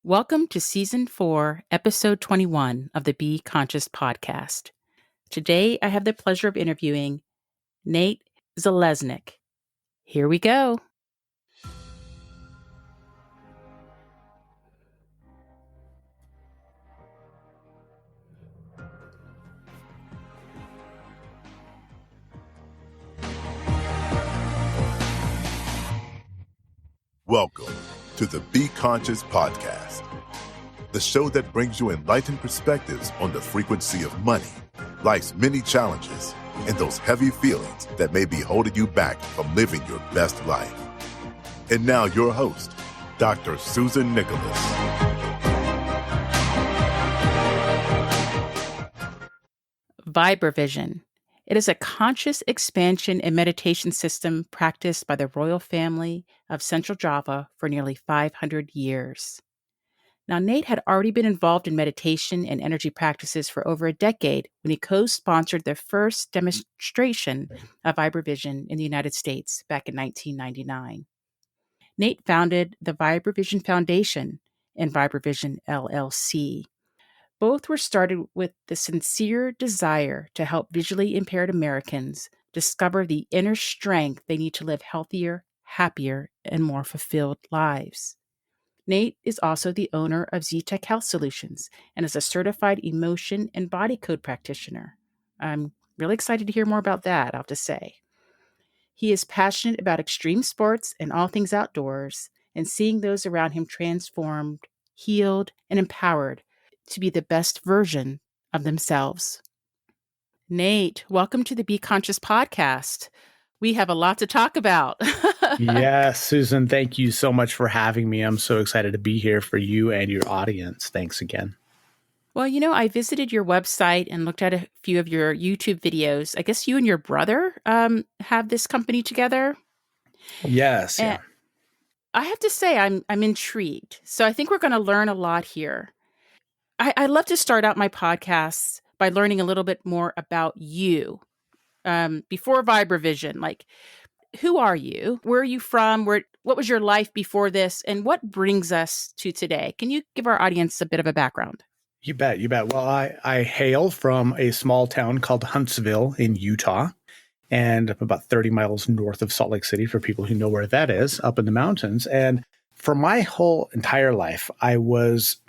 Welcome to Season 4, Episode 21 of the Be Conscious podcast. Today, I have the pleasure of interviewing Nate Zeleznick. Here we go. Welcome to the Be Conscious podcast, the show that brings you enlightened perspectives on the frequency of money, life's many challenges, and those heavy feelings that may be holding you back from living your best life. And now your host, Dr. Susan Nicholas. Vibravision. It is a conscious expansion and meditation system practiced by the royal family of Central Java for nearly 500 years. Now, Nate had already been involved in meditation and energy practices for over a decade when he co-sponsored the first demonstration of Vibravision in the United States back in 1999. Nate founded the Vibravision Foundation and Vibravision LLC. Both were started with the sincere desire to help visually impaired Americans discover the inner strength they need to live healthier, happier, and more fulfilled lives. Nate is also the owner of Z-Tech Health Solutions and is a certified emotion and body code practitioner. I'm really excited to hear more about that, I'll have to say. He is passionate about extreme sports and all things outdoors and seeing those around him transformed, healed, and empowered to be the best version of themselves. Nate, welcome to the Be Conscious podcast. We have a lot to talk about. Yes, Susan, thank you so much for having me. I'm so excited to be here for you and your audience. Thanks again. Well, I visited your website and looked at a few of your YouTube videos. I guess you and your brother have this company together. Yes. And I have to say, I'm intrigued. So I think we're going to learn a lot here. I love to start out my podcasts by learning a little bit more about you. Before Vibravision, like, who are you? Where are you from? What was your life before this? And what brings us to today? Can you give our audience a bit of a background? You bet. Well, I hail from a small town called Huntsville in Utah, and I'm about 30 miles north of Salt Lake City for people who know where that is, up in the mountains. And for my whole entire life, I was...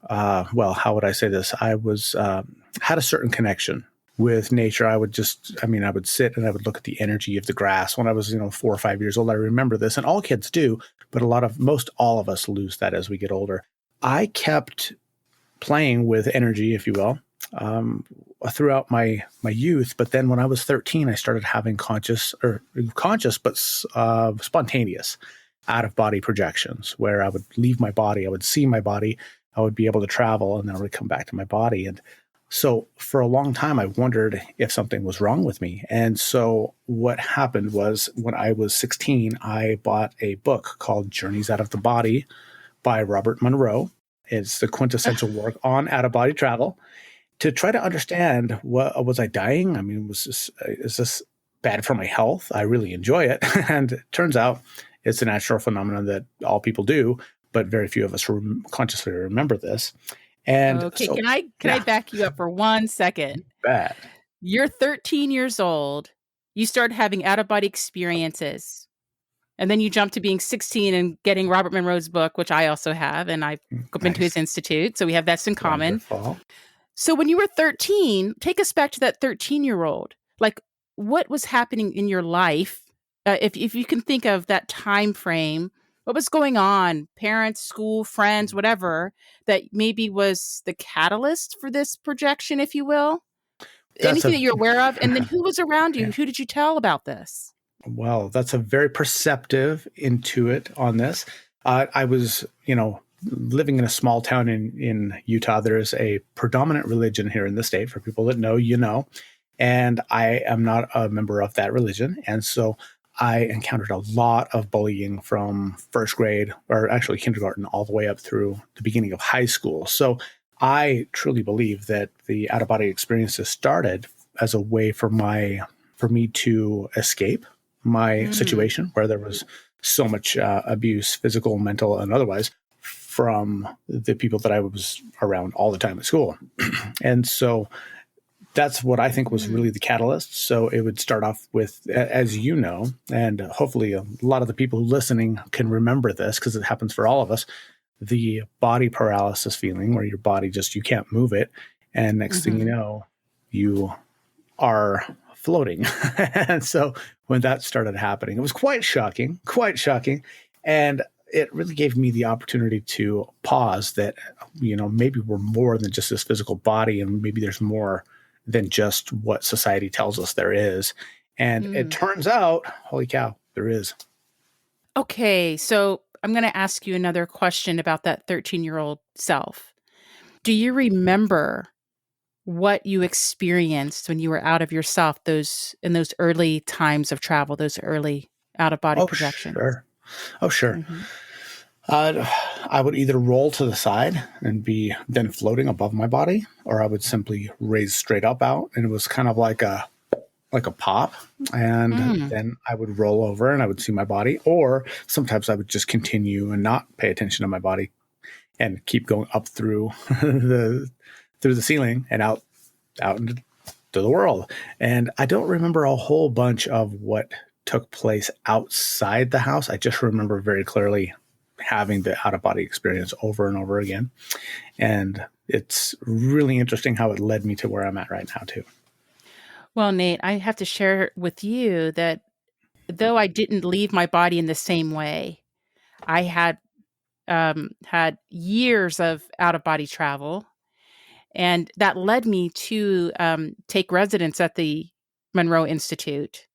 how would I say this? I was had a certain connection with nature. I would sit and I would look at the energy of the grass when I was, 4 or 5 years old. I remember this, and all kids do, but most all of us lose that as we get older. I kept playing with energy, if you will, throughout my youth. But then when I was 13, I started having conscious but spontaneous out of body projections where I would leave my body. I would see my body. I would be able to travel, and then I would come back to my body. And so for a long time, I wondered if something was wrong with me. And so what happened was when I was 16, I bought a book called Journeys Out of the Body by Robert Munro. It's the quintessential work on out-of-body travel to try to understand, was I dying? I mean, is this bad for my health? I really enjoy it. And it turns out it's a natural phenomenon that all people do, but very few of us consciously remember this. And okay, so, can I back you up for 1 second? Bad. You're 13 years old. You started having out-of-body experiences. And then you jump to being 16 and getting Robert Munro's book, which I also have, and I've been to his institute. So we have that in common. Wonderful. So when you were 13, take us back to that 13-year-old. Like, what was happening in your life? If you can think of that time frame, what was going on? Parents, school, friends, whatever, that maybe was the catalyst for this projection, if you will? Anything that you're aware of? And then who was around you? Yeah. Who did you tell about this? Well, that's a very perceptive intuit on this. I was, living in a small town in Utah. There is a predominant religion here in the state. For people that know, and I am not a member of that religion. And so I encountered a lot of bullying from first grade, or actually kindergarten, all the way up through the beginning of high school. So I truly believe that the out-of-body experiences started as a way for me to escape my situation where there was so much abuse, physical, mental, and otherwise, from the people that I was around all the time at school. And so that's what I think was really the catalyst. So it would start off with, as you know, and hopefully a lot of the people listening can remember this because it happens for all of us, the body paralysis feeling where your body just, you can't move it. And next thing you know, you are floating. And so when that started happening, it was quite shocking. And it really gave me the opportunity to pause that, maybe we're more than just this physical body, and maybe there's more than just what society tells us there is. And it turns out, holy cow, there is. Okay, so I'm going to ask you another question about that 13-year-old self. Do you remember what you experienced when you were out of yourself in those early times of travel, those early out-of-body projections? Sure. Oh, sure. I would either roll to the side and be then floating above my body, or I would simply raise straight up out, and it was kind of like a pop, and then I would roll over and I would see my body, or sometimes I would just continue and not pay attention to my body and keep going up through the ceiling and out into the world. And I don't remember a whole bunch of what took place outside the house. I just remember very clearly having the out-of-body experience over and over again. And it's really interesting how it led me to where I'm at right now, too. Well, Nate, I have to share with you that though I didn't leave my body in the same way, I had had years of out-of-body travel. And that led me to take residence at the Munro Institute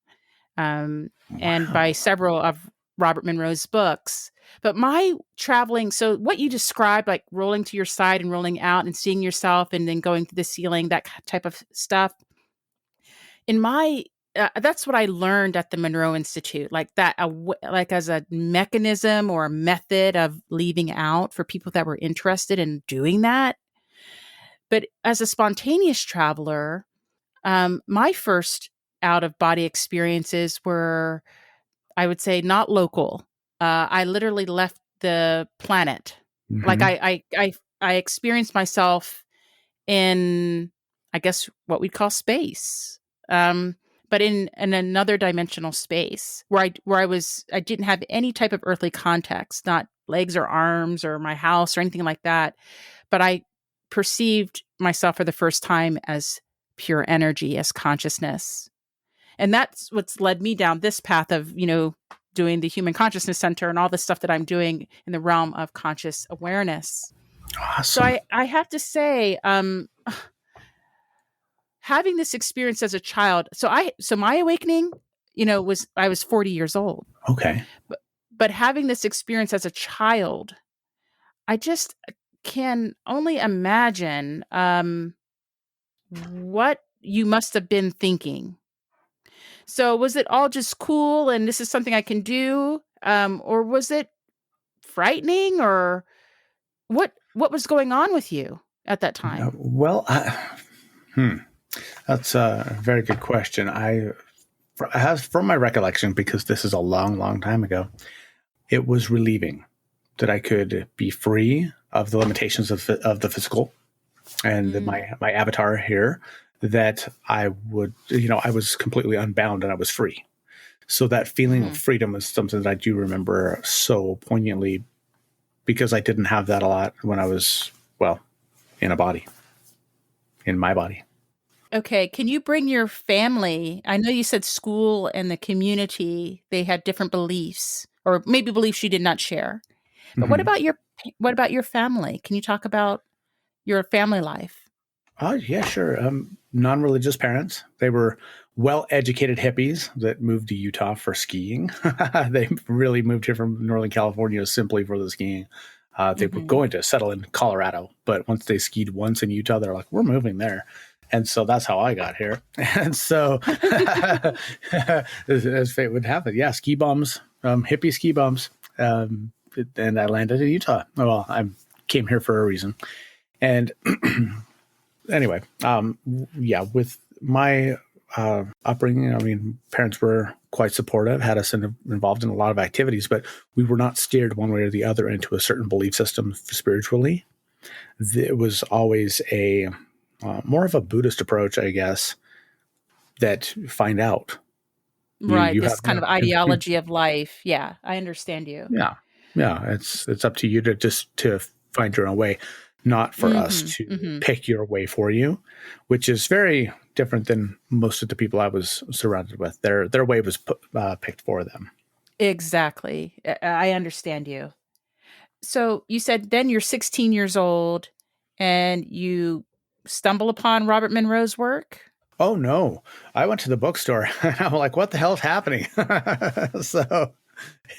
and by several of Robert Munro's books. But my traveling, so what you described, like rolling to your side and rolling out and seeing yourself and then going to the ceiling, that type of stuff. In my, that's what I learned at the Munro Institute, like that, like as a mechanism or a method of leaving out for people that were interested in doing that. But as a spontaneous traveler, my first out-of-body experiences were, I would say, not local. I literally left the planet. Like I experienced myself in, I guess, what we'd call space, but in another dimensional space where I didn't have any type of earthly context, not legs or arms or my house or anything like that, but I perceived myself for the first time as pure energy, as consciousness. And that's what's led me down this path of, doing the Human Consciousness Center and all the stuff that I'm doing in the realm of conscious awareness. Awesome. So I have to say, having this experience as a child, so my awakening, I was 40 years old. Okay. But having this experience as a child, I just can only imagine what you must have been thinking. So was it all just cool and this is something I can do? Or was it frightening, or what was going on with you at that time? That's a very good question. I have, from my recollection, because this is a long, long time ago, it was relieving that I could be free of the limitations of the physical and my avatar here, that I would, I was completely unbound and I was free. So that feeling of freedom is something that I do remember so poignantly, because I didn't have that a lot when I was, in my body. Okay. Can you bring your family? I know you said school and the community, they had different beliefs, or maybe beliefs you did not share. But what about your family? Can you talk about your family life? Oh, yeah, sure. Non-religious parents. They were well-educated hippies that moved to Utah for skiing. They really moved here from Northern California simply for the skiing. They were going to settle in Colorado, but once they skied once in Utah, they're like, we're moving there. And so that's how I got here. And so as fate would have it, ski bums, hippie ski bums. And I landed in Utah. Well, I came here for a reason. And anyway, with my upbringing. I mean, parents were quite supportive, had us involved in a lot of activities, but we were not steered one way or the other into a certain belief system spiritually. It was always a more of a Buddhist approach, I guess, that find out. Right. You This have kind of ideology of life. Yeah, I understand you. yeah. It's up to you to just to find your own way, not for us to pick your way for you, which is very different than most of the people I was surrounded with. Their way was picked for them. Exactly. I understand you. So you said then you're 16 years old and you stumble upon Robert Munro's work? Oh no. I went to the bookstore and I'm like, what the hell is happening? So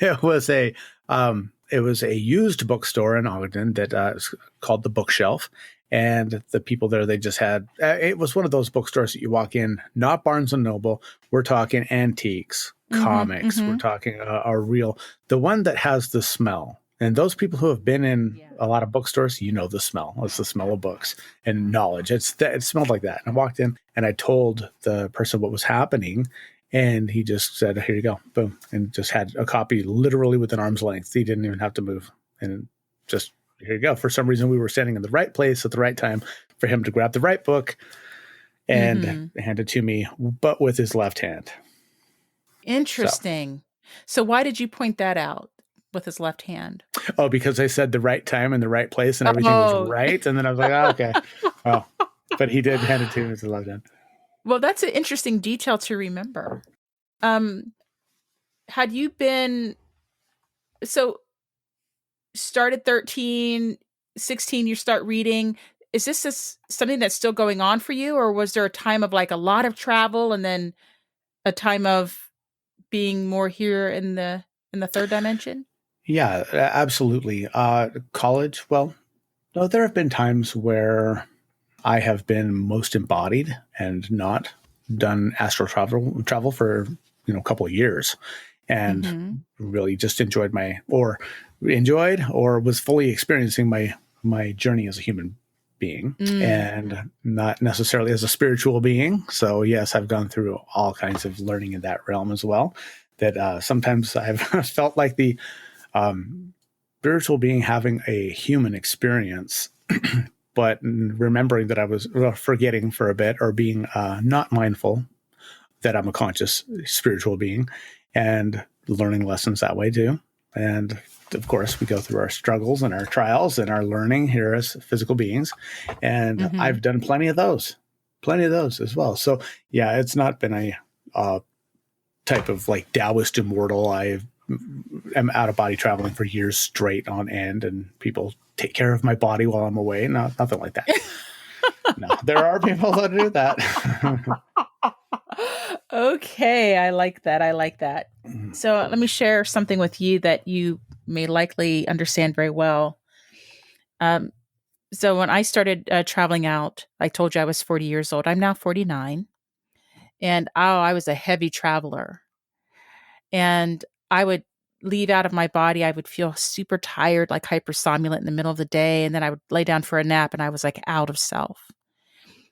it was a used bookstore in Ogden that is called The Bookshelf. And the people there, they just had, it was one of those bookstores that you walk in, not Barnes and Noble. We're talking antiques, comics. We're talking the one that has the smell. And those people who have been in a lot of bookstores, you know the smell. It's the smell of books and knowledge. It smelled like that. And I walked in and I told the person what was happening. And he just said, here you go, boom. And just had a copy literally within arm's length. He didn't even have to move. And just, here you go. For some reason, we were standing in the right place at the right time for him to grab the right book and hand it to me, but with his left hand. Interesting. So why did you point that out with his left hand? Oh, because I said the right time and the right place and everything was right. And then I was like, oh, okay. Oh, but he did hand it to me with his left hand. Well, that's an interesting detail to remember. Had you been, so started 13, 16, you start reading. Is this something that's still going on for you? Or was there a time of like a lot of travel and then a time of being more here in the third dimension? Yeah, absolutely. College, well, no, there have been times where I have been most embodied and not done astral travel for, a couple of years and really just enjoyed or was fully experiencing my journey as a human being and not necessarily as a spiritual being. So yes, I've gone through all kinds of learning in that realm as well, that sometimes I've felt like the spiritual being having a human experience, but remembering that I was forgetting for a bit or being not mindful that I'm a conscious spiritual being and learning lessons that way too. And of course, we go through our struggles and our trials and our learning here as physical beings. And I've done plenty of those as well. So yeah, it's not been a type of like Taoist immortal. I am out of body traveling for years straight on end and people take care of my body while I'm away. No, nothing like that. No, there are people that do that. Okay. I like that. So let me share something with you that you may likely understand very well. So when I started traveling out, I told you I was 40 years old. I'm now 49. And I was a heavy traveler. And I would leave out of my body. I would feel super tired, like hypersomnolent in the middle of the day. And then I would lay down for a nap and I was like out of self.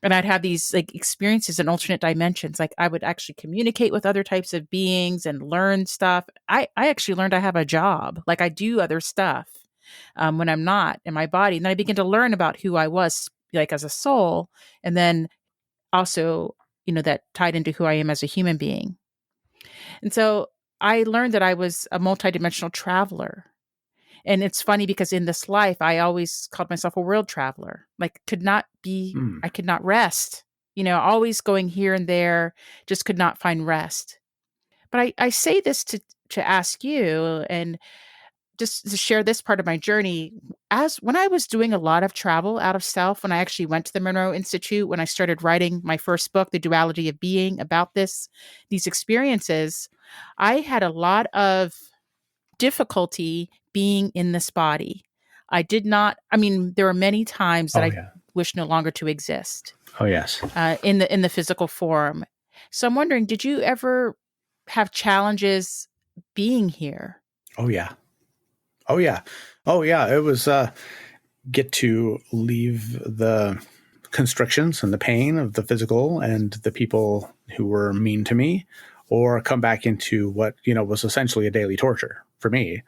And I'd have these like experiences in alternate dimensions. Like I would actually communicate with other types of beings and learn stuff. I actually learned I have a job. Like I do other stuff when I'm not in my body. And then I begin to learn about who I was like as a soul. And then also, that tied into who I am as a human being. And so I learned that I was a multidimensional traveler. And it's funny because in this life, I always called myself a world traveler. Like I could not rest, always going here and there, just could not find rest. But I say this to ask you and just to share this part of my journey. As when I was doing a lot of travel out of self, when I actually went to the Munro Institute, when I started writing my first book, The Duality of Being, about these experiences, I had a lot of difficulty being in this body. There were many times that I wish no longer to exist. Oh, yes. In the physical form. So I'm wondering, did you ever have challenges being here? Oh, yeah. It was get to leave the constrictions and the pain of the physical and the people who were mean to me, or come back into what, was essentially a daily torture for me.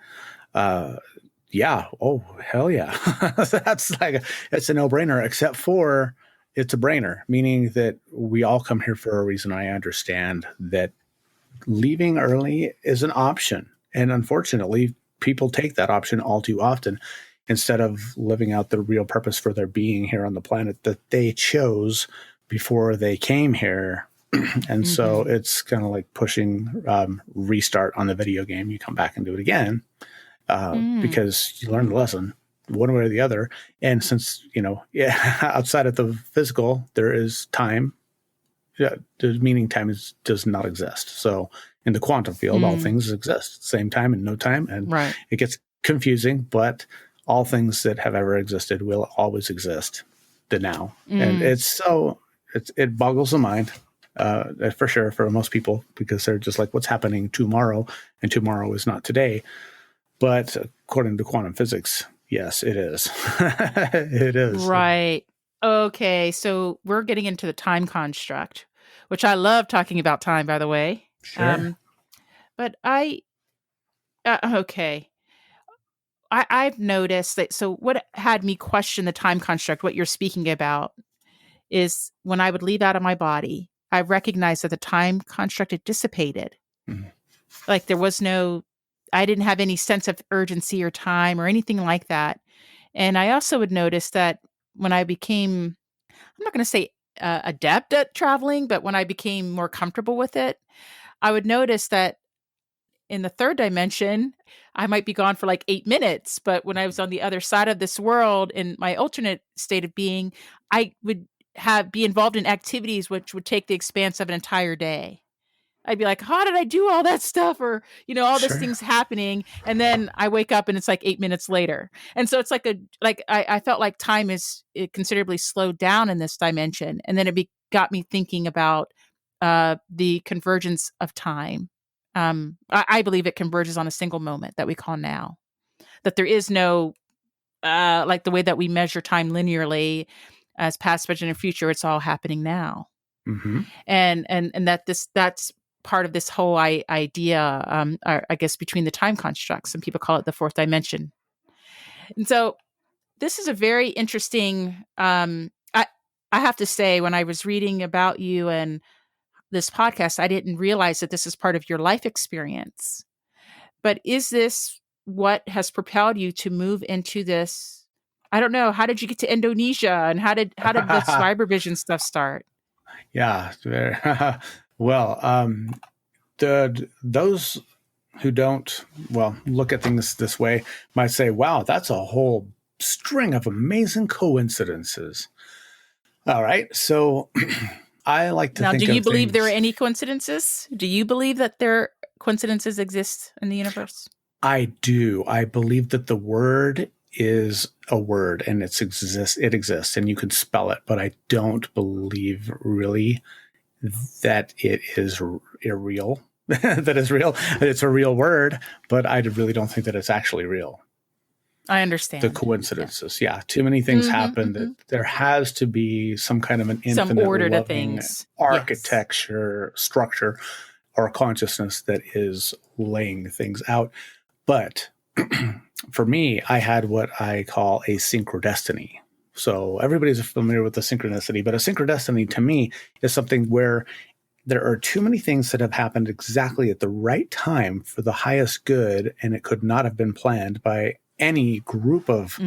Yeah. Oh, hell yeah. That's like, it's a no-brainer, except for it's a brainer, meaning that we all come here for a reason. I understand that leaving early is an option. And unfortunately, people take that option all too often instead of living out the real purpose for their being here on the planet that they chose before they came here. And so it's kind of like pushing restart on the video game. You come back and do it again because you learned the lesson one way or the other. And since, outside of the physical, there is time. Yeah, meaning time does not exist. So in the quantum field, all things exist, same time and no time. And it gets confusing, but all things that have ever existed will always exist the now. And it boggles the mind for sure for most people, because they're just like, what's happening tomorrow? And tomorrow is not today. But according to quantum physics, yes, it is. It is. Right. Okay. So we're getting into the time construct, which I love talking about time, by the way. Sure. But okay. I've noticed that. So what had me question the time construct, what you're speaking about, is when I would leave out of my body, I recognized that the time construct had dissipated. Like there was I didn't have any sense of urgency or time or anything like that. And I also would notice that when I became, I'm not going to say adept at traveling, but when I became more comfortable with it, I would notice that in the third dimension, I might be gone for like 8 minutes. But when I was on the other side of this world in my alternate state of being, I would be involved in activities which would take the expanse of an entire day. I'd be like, how did I do all that stuff? Or, all this thing's happening. And then I wake up and it's like 8 minutes later. And so it's like I felt like time is considerably slowed down in this dimension. And then it got me thinking about the convergence of time. I believe it converges on a single moment that we call now. That there is no, like the way that we measure time linearly as past, present, and future, it's all happening now. And that's part of this whole idea, I guess, between the time constructs. Some people call it the fourth dimension. And so this is a very interesting, I have to say, when I was reading about you and this podcast, I didn't realize that this is part of your life experience. But is this what has propelled you to move into this? I don't know. How did you get to Indonesia, and how did this Vibravision stuff start? Yeah. Well, those who don't, look at things this way might say, wow, that's a whole string of amazing coincidences. All right. So I like to think do you believe there are any coincidences? Do you believe that coincidences exist in the universe? I do. I believe that the word is a word and it exists and you can spell it, but I don't believe really that it is real, that it's a real word, but I really don't think that it's actually real. I understand. The coincidences. Yeah. Too many things happen that there has to be some kind of an infinite some order to things, architecture, structure, or consciousness that is laying things out. But for me, I had what I call a Synchro Destiny. So everybody's familiar with the synchronicity, but a Synchro Destiny to me is something where there are too many things that have happened exactly at the right time for the highest good, and it could not have been planned by any group of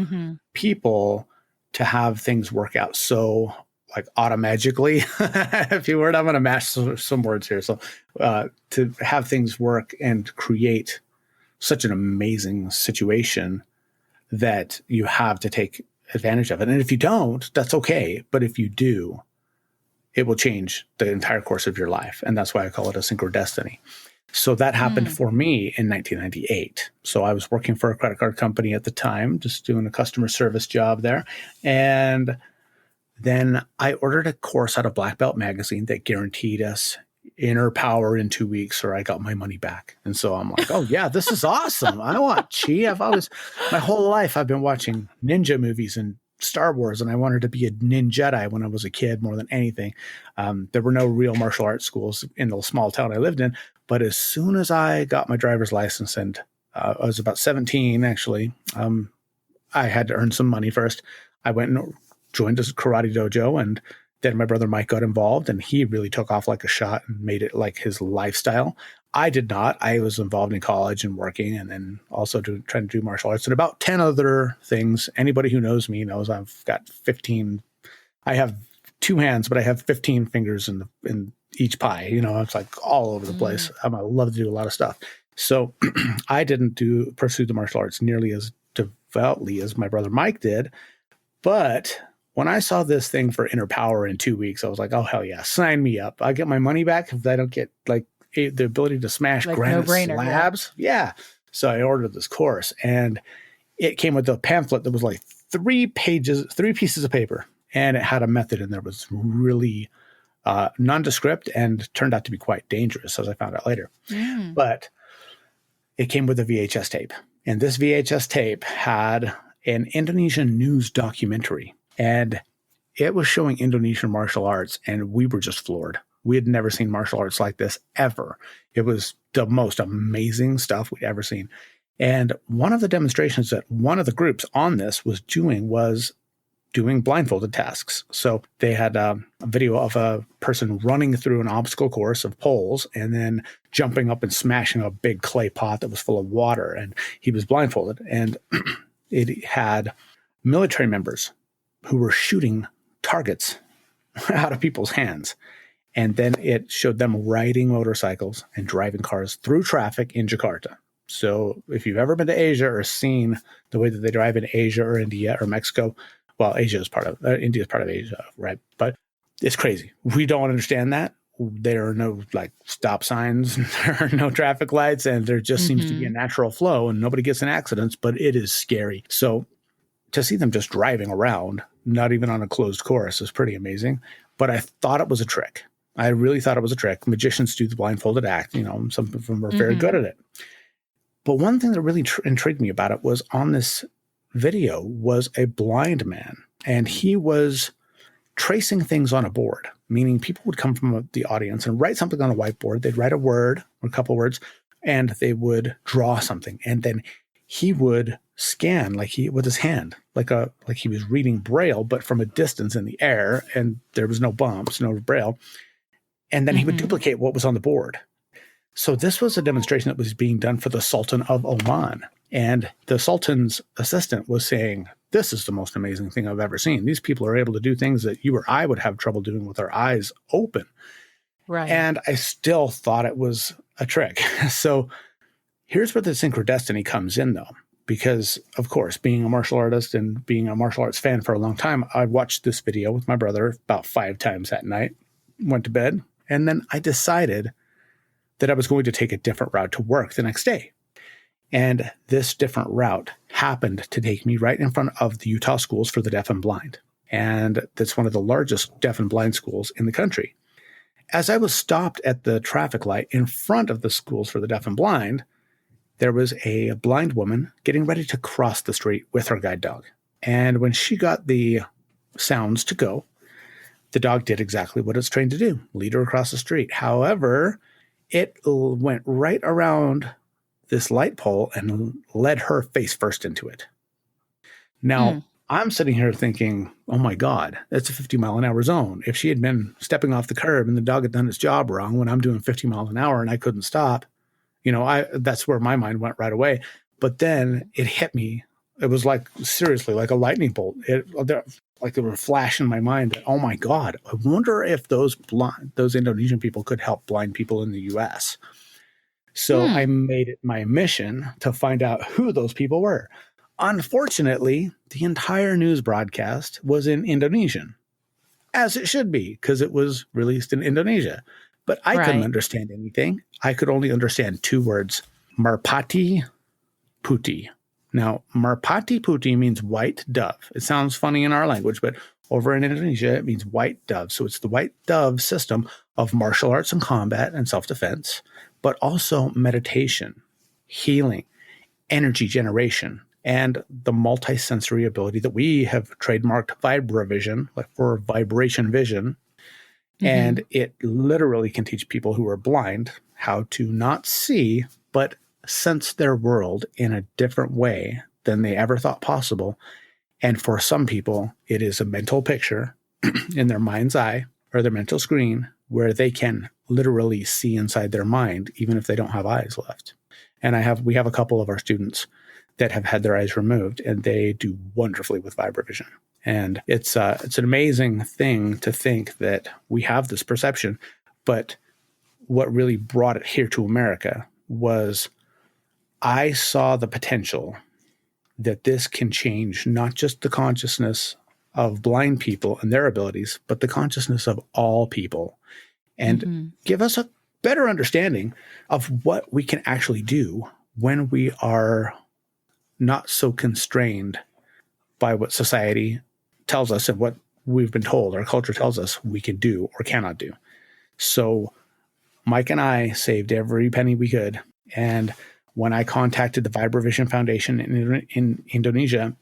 people to have things work out so like automagically, if you were, I'm going to mash some words here. So to have things work and create such an amazing situation that you have to take advantage of it. And if you don't, that's okay. But if you do, it will change the entire course of your life. And that's why I call it a Synchro Destiny. So that happened for me in 1998. So I was working for a credit card company at the time, just doing a customer service job there. And then I ordered a course out of Black Belt magazine that guaranteed us inner power in 2 weeks or I got my money back. And so I'm like, oh yeah, this is awesome. I want chi. My whole life I've been watching ninja movies and Star Wars, and I wanted to be a ninja Jedi when I was a kid more than anything. There were no real martial arts schools in the small town I lived in. But as soon as I got my driver's license, and I was about 17, actually, I had to earn some money first. I went and joined a karate dojo, and then my brother Mike got involved, and he really took off like a shot and made it like his lifestyle. I did not. I was involved in college and working, and then also trying to do martial arts and about 10 other things. Anybody who knows me knows I've got 15. I have 2 hands, but I have 15 fingers in each pie. It's like all over the place. I love to do a lot of stuff. So I didn't pursue the martial arts nearly as devoutly as my brother Mike did. But when I saw this thing for Inner Power in 2 weeks, I was like, oh, hell yeah, sign me up. I get my money back if I don't get like the ability to smash like granite slabs. Yeah. So I ordered this course, and it came with a pamphlet that was like 3 pieces of paper, and it had a method in there that was really nondescript and turned out to be quite dangerous, as I found out later. But it came with a VHS tape, and this VHS tape had an Indonesian news documentary, and it was showing Indonesian martial arts, and we were just floored. We had never seen martial arts like this ever. It was the most amazing stuff we'd ever seen. And one of the demonstrations that one of the groups on this was doing blindfolded tasks. So they had a video of a person running through an obstacle course of poles and then jumping up and smashing a big clay pot that was full of water. And he was blindfolded. And it had military members who were shooting targets out of people's hands. And then it showed them riding motorcycles and driving cars through traffic in Jakarta. So if you've ever been to Asia or seen the way that they drive in Asia or India or Mexico, well, India is part of Asia, right? But it's crazy. We don't understand that. There are no like stop signs, there are no traffic lights, and there just seems to be a natural flow, and nobody gets in accidents, but it is scary. So to see them just driving around, not even on a closed course, is pretty amazing. But I thought it was a trick. I really thought it was a trick. Magicians do the blindfolded act. Some of them are very good at it. But one thing that really intrigued me about it was on this video was a blind man, and he was tracing things on a board, meaning people would come from the audience and write something on a whiteboard. They'd write a word or a couple words, and they would draw something. And then he would scan with his hand, like he was reading Braille, but from a distance in the air, and there was no bumps, no Braille. And then he would duplicate what was on the board. So this was a demonstration that was being done for the Sultan of Oman. And the Sultan's assistant was saying, this is the most amazing thing I've ever seen. These people are able to do things that you or I would have trouble doing with our eyes open. Right. And I still thought it was a trick. So here's where the Synchro Destiny comes in, though. Because, of course, being a martial artist and being a martial arts fan for a long time, I watched this video with my brother about 5 times that night, went to bed, and then I decided that I was going to take a different route to work the next day. And this different route happened to take me right in front of the Utah Schools for the Deaf and Blind. And that's one of the largest deaf and blind schools in the country. As I was stopped at the traffic light in front of the schools for the deaf and blind, there was a blind woman getting ready to cross the street with her guide dog. And when she got the sounds to go, the dog did exactly what it's trained to do, lead her across the street. However, it went right around this light pole and led her face first into it. Now, I'm sitting here thinking, oh my God, that's a 50 mile an hour zone. If she had been stepping off the curb and the dog had done its job wrong when I'm doing 50 miles an hour and I couldn't stop, that's where my mind went right away. But then it hit me. It was like, seriously, like a lightning bolt. Like it would flash in my mind that, oh my God, I wonder if those Indonesian people could help blind people in the U.S. So I made it my mission to find out who those people were. Unfortunately, the entire news broadcast was in Indonesian, as it should be, because it was released in Indonesia. But I couldn't understand anything. I could only understand 2 words, Merpati Putih. Now, Merpati Putih means white dove. It sounds funny in our language, but over in Indonesia, it means white dove. So it's the white dove system of martial arts and combat and self-defense, but also meditation, healing, energy generation, and the multisensory ability that we have trademarked Vibravision, like for vibration vision. And it literally can teach people who are blind how to not see, but sense their world in a different way than they ever thought possible. And for some people, it is a mental picture in their mind's eye or their mental screen where they can literally see inside their mind, even if they don't have eyes left. And we have a couple of our students that have had their eyes removed, and they do wonderfully with Vibravision. And it's an amazing thing to think that we have this perception. But what really brought it here to America was I saw the potential that this can change not just the consciousness of blind people and their abilities, but the consciousness of all people, and give us a better understanding of what we can actually do when we are not so constrained by what society tells us and what we've been told, our culture tells us we can do or cannot do. So Mike and I saved every penny we could. And when I contacted the Vibravision Foundation in Indonesia,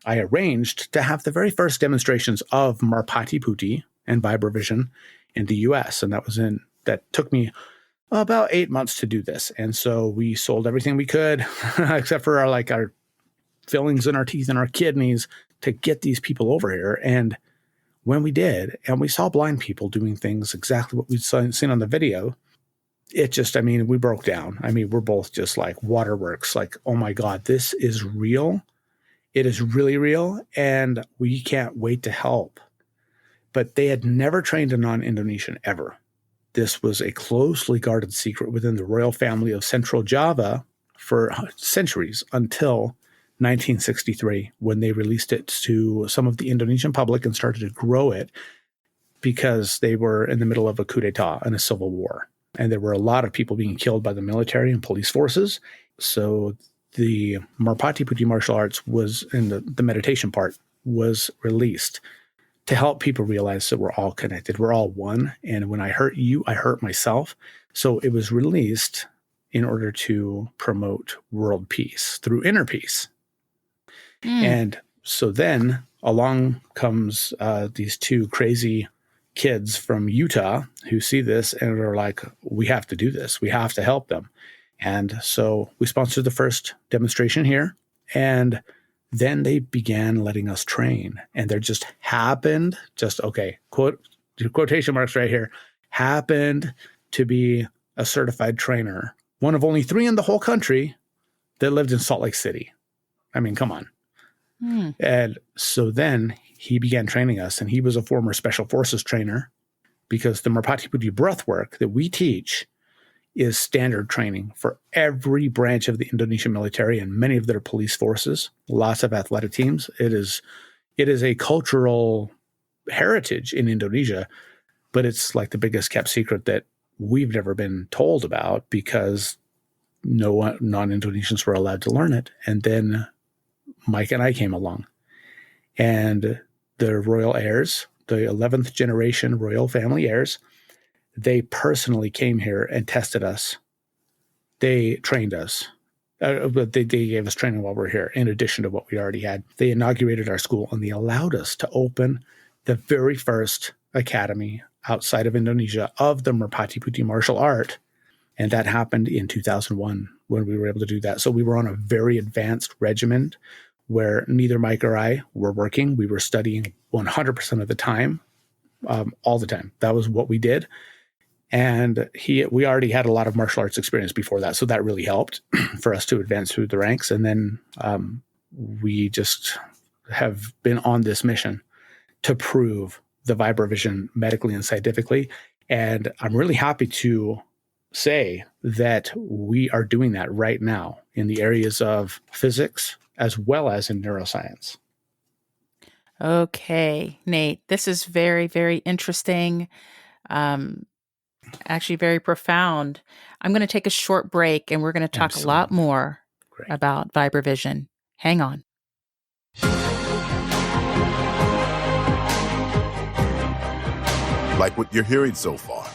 I arranged to have the very first demonstrations of Merpati Putih and Vibravision in the US. And that took me about 8 months to do this. And so we sold everything we could, except for our fillings in our teeth and our kidneys, to get these people over here. And when we did, and we saw blind people doing things exactly what we'd seen on the video, it just, we broke down. We're both just like waterworks, like, oh my God, this is real. It is really real. And we can't wait to help. But they had never trained a non-Indonesian ever. This was a closely guarded secret within the royal family of Central Java for centuries until 1963, when they released it to some of the Indonesian public and started to grow it, because they were in the middle of a coup d'etat and a civil war. And there were a lot of people being killed by the military and police forces. So the Merpati Putih martial arts was, in the meditation part, was released to help people realize that we're all connected. We're all one. And when I hurt you, I hurt myself. So it was released in order to promote world peace through inner peace. And so then along comes these two crazy kids from Utah who see this and are like, we have to do this. We have to help them. And so we sponsored the first demonstration here. And then they began letting us train. And there just happened, quotation marks right here, happened to be a certified trainer, one of only 3 in the whole country that lived in Salt Lake City. Come on. And so then he began training us, and he was a former Special Forces trainer, because the Merpati Putih breath work that we teach is standard training for every branch of the Indonesian military and many of their police forces, lots of athletic teams. It is a cultural heritage in Indonesia, but it's like the biggest kept secret that we've never been told about, because no non-Indonesians were allowed to learn it. And then Mike and I came along, and the royal heirs, the 11th generation royal family heirs, they personally came here and tested us. They trained us. But they gave us training while we were here, in addition to what we already had. They inaugurated our school, and they allowed us to open the very first academy outside of Indonesia of the Merpati Putih martial art. And that happened in 2001 when we were able to do that. So we were on a very advanced regimen where neither Mike or I were working. We were studying 100% of the time, all the time. That was what we did. And we already had a lot of martial arts experience before that. So that really helped for us to advance through the ranks. And then we just have been on this mission to prove the Vibravision medically and scientifically. And I'm really happy to say that we are doing that right now in the areas of physics as well as in neuroscience. Okay, Nate, this is very, very interesting. Actually very profound. I'm going to take a short break, and we're going to talk a lot more about Vibravision. Hang on. Like what you're hearing so far?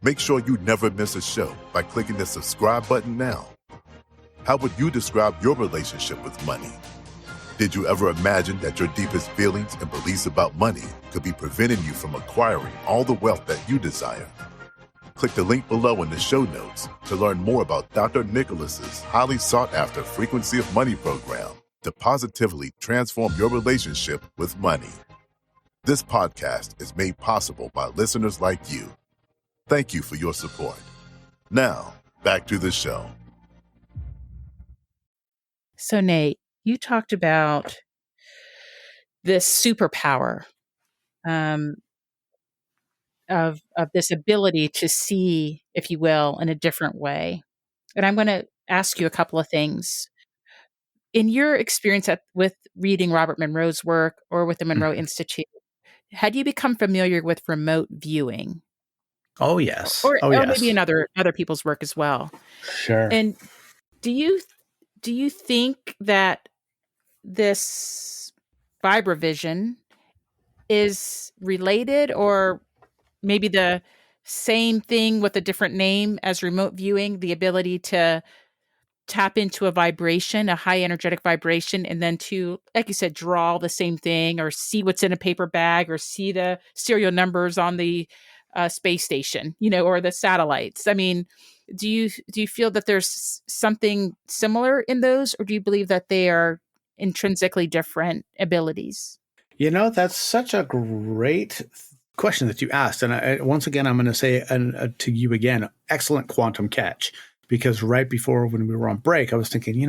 Make sure you never miss a show by clicking the subscribe button now. How would you describe your relationship with money? Did you ever imagine that your deepest feelings and beliefs about money could be preventing you from acquiring all the wealth that you desire? Click the link below in the show notes to learn more about Dr. Nicholas's highly sought-after Frequency of Money program to positively transform your relationship with money. This podcast is made possible by listeners like you. Thank you for your support. Now, back to the show. So, Nate, you talked about this superpower of this ability to see, if you will, in a different way. And I'm going to ask you a couple of things. In your experience with reading Robert Munro's work or with the Munro Mhm. Institute, had you become familiar with remote viewing, Oh, yes. or Oh, maybe yes. in other people's work as well? Sure. And do you think that this Vibravision is related, or maybe the same thing with a different name as remote viewing, the ability to tap into a vibration, a high energetic vibration, and then to, like you said, draw the same thing or see what's in a paper bag or see the serial numbers on the space station, or the satellites? I mean, do you feel that there's something similar in those, or do you believe that they are intrinsically different abilities? That's such a great question that you asked. And once again, I'm going to say to you again, excellent quantum catch. Because right before when we were on break, I was thinking,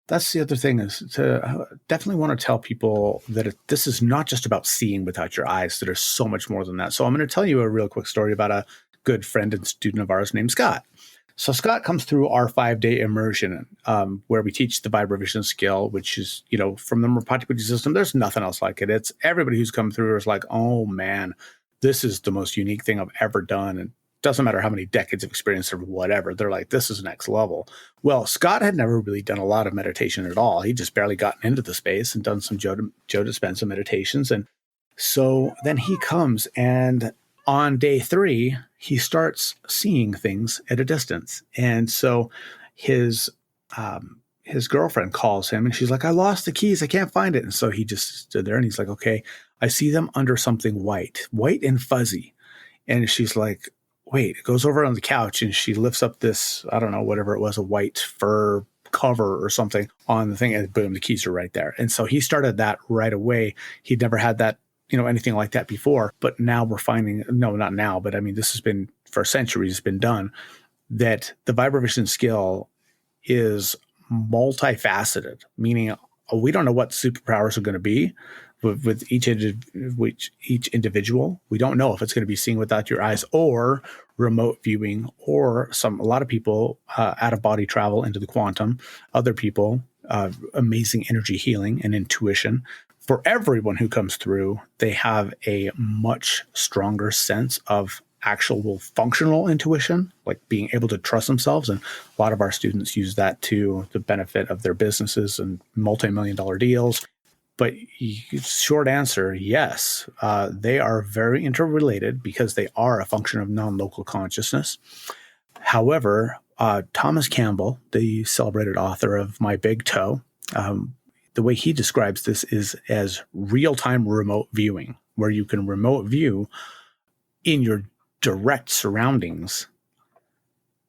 that's the other thing is to definitely want to tell people that this is not just about seeing without your eyes. There's so much more than that. So I'm going to tell you a real quick story about a good friend and student of ours named Scott. So Scott comes through our 5-day immersion where we teach the Vibravision skill, which is, from the Merpati Putih system, there's nothing else like it. It's everybody who's come through is like, oh man, this is the most unique thing I've ever done. And doesn't matter how many decades of experience or whatever. They're like, this is next level. Well, Scott had never really done a lot of meditation at all. He just barely gotten into the space and done some Joe Dispenza meditations. And so then he comes, and on day 3, he starts seeing things at a distance. And so his girlfriend calls him and she's like, I lost the keys. I can't find it. And so he just stood there and he's like, okay, I see them under something white and fuzzy. And she's like, wait, it goes over on the couch and she lifts up this, I don't know, whatever it was, a white fur cover or something on the thing, and boom, the keys are right there. And so he started that right away. He'd never had that, anything like that before. But now we're finding, no, not now, but I mean, this has been for centuries been done, that the Vibravision skill is multifaceted, meaning we don't know what superpowers are going to be with each individual. We don't know if it's going to be seeing without your eyes or remote viewing, or a lot of people out of body travel into the quantum, other people amazing energy healing and intuition. For everyone who comes through, they have a much stronger sense of actual functional intuition, like being able to trust themselves. And a lot of our students use that to the benefit of their businesses and multi-million-dollar deals. But short answer, yes, they are very interrelated because they are a function of non-local consciousness. However, Thomas Campbell, the celebrated author of My Big Toe, the way he describes this is as real-time remote viewing, where you can remote view in your direct surroundings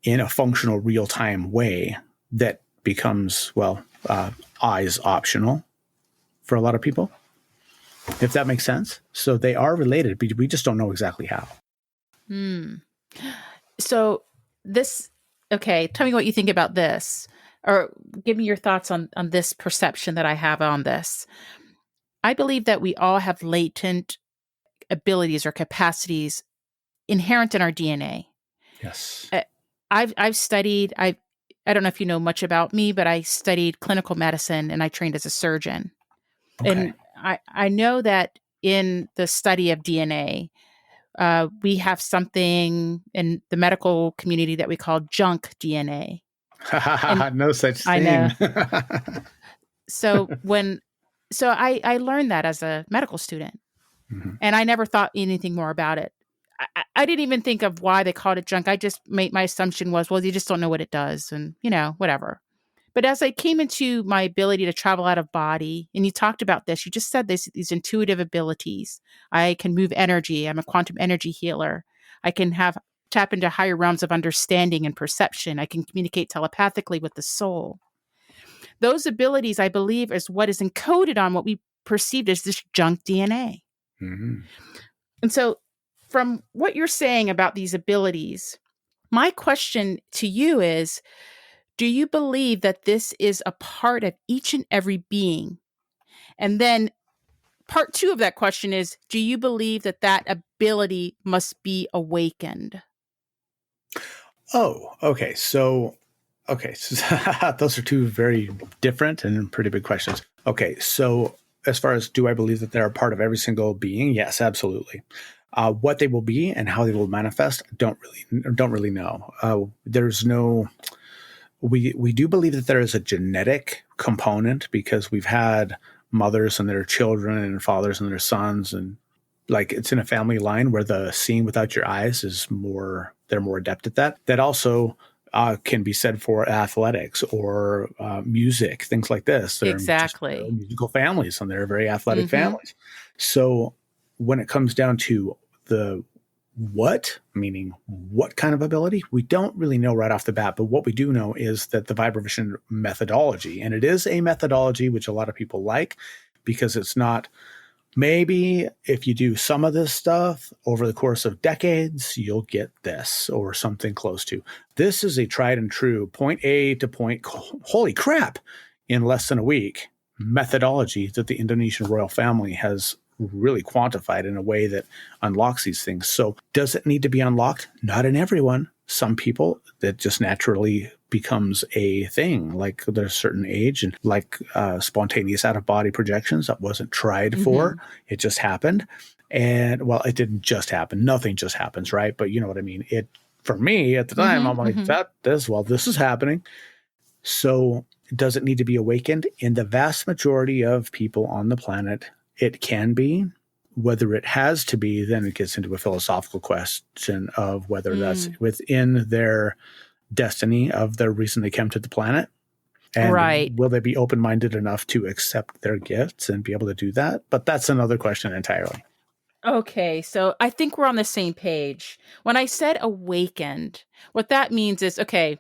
in a functional real-time way that becomes, eyes optional for a lot of people, if that makes sense. So they are related, but we just don't know exactly how. So tell me what you think about this, or give me your thoughts on this perception that I have on this. I believe that we all have latent abilities or capacities inherent in our DNA. Yes. I've studied, I don't know if you know much about me, but I studied clinical medicine and I trained as a surgeon. Okay. And I know that in the study of DNA, we have something in the medical community that we call junk DNA. No such I thing. know. So I learned that as a medical student, Mhm. and I never thought anything more about it. I didn't even think of why they called it junk. I just made my assumption was, well, you just don't know what it does, and whatever. But as I came into my ability to travel out of body, and you talked about this, you just said these intuitive abilities. I can move energy. I'm a quantum energy healer. I can tap into higher realms of understanding and perception. I can communicate telepathically with the soul. Those abilities, I believe, is what is encoded on what we perceived as this junk DNA. Mm-hmm. And so from what you're saying about these abilities, my question to you is, do you believe that this is a part of each and every being? And then part 2 of that question is, do you believe that that ability must be awakened? Oh, okay. So those are two very different and pretty big questions. Okay, so as far as do I believe that they're a part of every single being? Yes, absolutely. What they will be and how they will manifest, don't really know. There's no. We do believe that there is a genetic component because we've had mothers and their children and fathers and their sons, and like it's in a family line where the seeing without your eyes is more. They're more adept at that. That also can be said for athletics or music, things like this. They're Exactly. just musical families and they're very athletic families. So when it comes down to the what, meaning what kind of ability, we don't really know right off the bat. But what we do know is that the Vibravision methodology, and it is a methodology which a lot of people like because it's not maybe if you do some of this stuff over the course of decades, you'll get this or something close to. This is a tried and true point A to point, holy crap, in less than a week methodology that the Indonesian royal family has really quantified in a way that unlocks these things. So does it need to be unlocked? Not in everyone. Some people, that just naturally becomes a thing. Like there's a certain age and like spontaneous out-of-body projections that wasn't tried for. It just happened. And well, it didn't just happen. Nothing just happens, right? But you know what I mean? It for me at the time, I'm like, this is happening. So does it need to be awakened? In the vast majority of people on the planet, it can be. Whether it has to be, then it gets into a philosophical question of whether that's within their destiny of the reason they came to the planet. And will they be open-minded enough to accept their gifts and be able to do that? But that's another question entirely. Okay, so I think we're on the same page. When I said awakened, what that means is, okay,